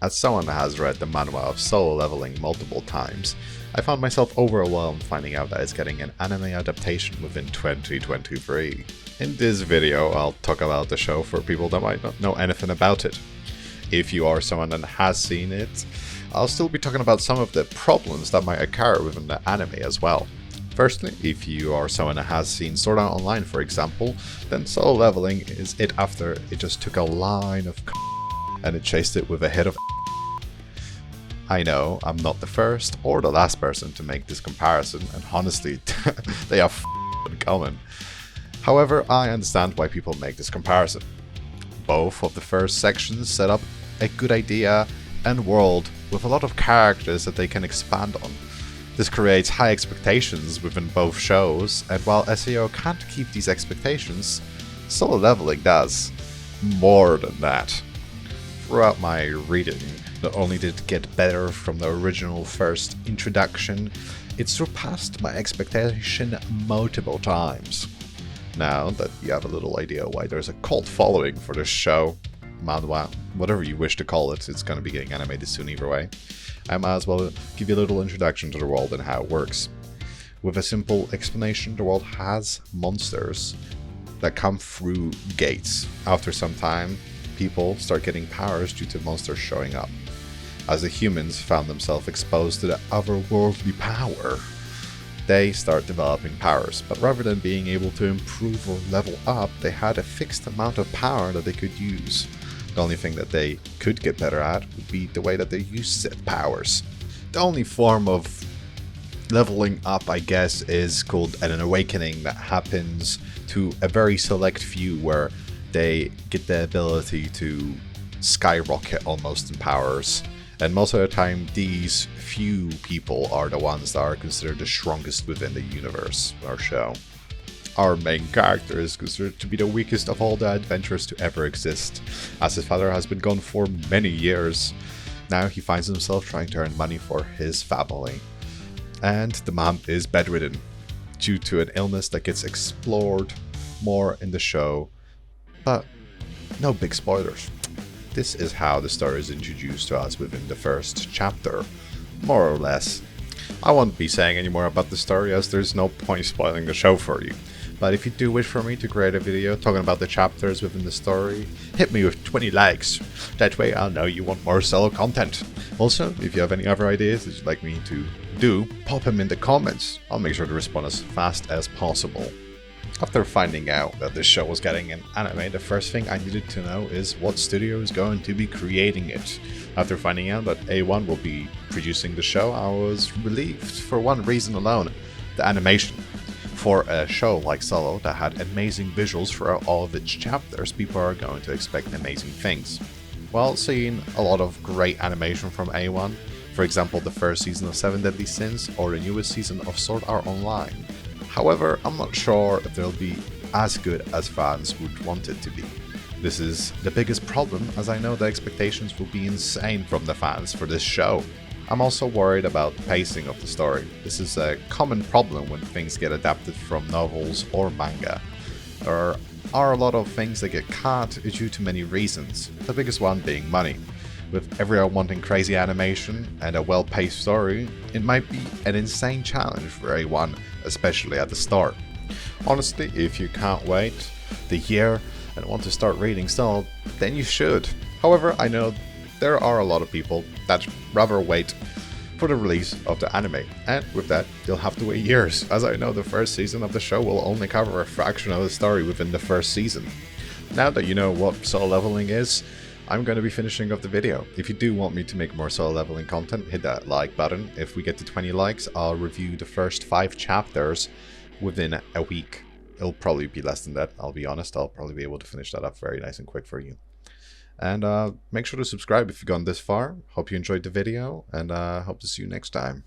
As someone that has read the manhwa of Solo Leveling multiple times, I found myself overwhelmed finding out that it's getting an anime adaptation within 2023. In this video, I'll talk about the show for people that might not know anything about it. If you are someone that has seen it, I'll still be talking about some of the problems that might occur within the anime as well. Firstly, if you are someone that has seen Sword Art Online, for example, then Solo Leveling is it after it just took a line of and it chased it with a hit of. I know I'm not the first or the last person to make this comparison, and honestly, they are common. However, I understand why people make this comparison. Both of the first sections set up a good idea and world with a lot of characters that they can expand on. This creates high expectations within both shows, and while SAO can't keep these expectations, Solo Leveling does. More than that. Throughout my reading, not only did it get better from the original first introduction, it surpassed my expectation multiple times. Now that you have a little idea why there's a cult following for this show, manhwa, whatever you wish to call it, it's going to be getting animated soon either way, I might as well give you a little introduction to the world and how it works. With a simple explanation, the world has monsters that come through gates. After some time, people start getting powers due to monsters showing up. As the humans found themselves exposed to the otherworldly power, they start developing powers, but rather than being able to improve or level up, they had a fixed amount of power that they could use. The only thing that they could get better at would be the way that they use said powers. The only form of leveling up, I guess, is called an awakening that happens to a very select few, where they get the ability to skyrocket almost in powers. And most of the time, these few people are the ones that are considered the strongest within the universe or show. Our main character is considered to be the weakest of all the adventurers to ever exist, as his father has been gone for many years. Now he finds himself trying to earn money for his family. And the mom is bedridden, due to an illness that gets explored more in the show. But no big spoilers. This is how the story is introduced to us within the first chapter, more or less. I won't be saying any more about the story, as there's no point spoiling the show for you. But if you do wish for me to create a video talking about the chapters within the story, hit me with 20 likes. That way I'll know you want more solo content. Also, if you have any other ideas that you'd like me to do, pop them in the comments. I'll make sure to respond as fast as possible. After finding out that this show was getting an anime, the first thing I needed to know is what studio is going to be creating it. After finding out that A1 will be producing the show, I was relieved for one reason alone: the animation. For a show like Solo that had amazing visuals throughout all of its chapters, people are going to expect amazing things. While seeing a lot of great animation from A1, for example the first season of 7 Deadly Sins or the newest season of Sword Art Online. However, I'm not sure if they'll be as good as fans would want it to be. This is the biggest problem, as I know the expectations will be insane from the fans for this show. I'm also worried about the pacing of the story. This is a common problem when things get adapted from novels or manga. There are a lot of things that get cut due to many reasons, the biggest one being money. With everyone wanting crazy animation and a well-paced story, it might be an insane challenge for A1, especially at the start. Honestly, if you can't wait the year and want to start reading Solo, then you should. However, I know there are a lot of people that rather wait for the release of the anime, and with that, you'll have to wait years, as I know the first season of the show will only cover a fraction of the story within the first season. Now that you know what Solo Leveling is, I'm going to be finishing up the video. If you do want me to make more Solo Leveling content, hit that like button. If we get to 20 likes, I'll review the first 5 chapters within a week. It'll probably be less than that, I'll be honest. I'll probably be able to finish that up very nice and quick for you. And make sure to subscribe if you've gone this far. Hope you enjoyed the video, and hope to see you next time.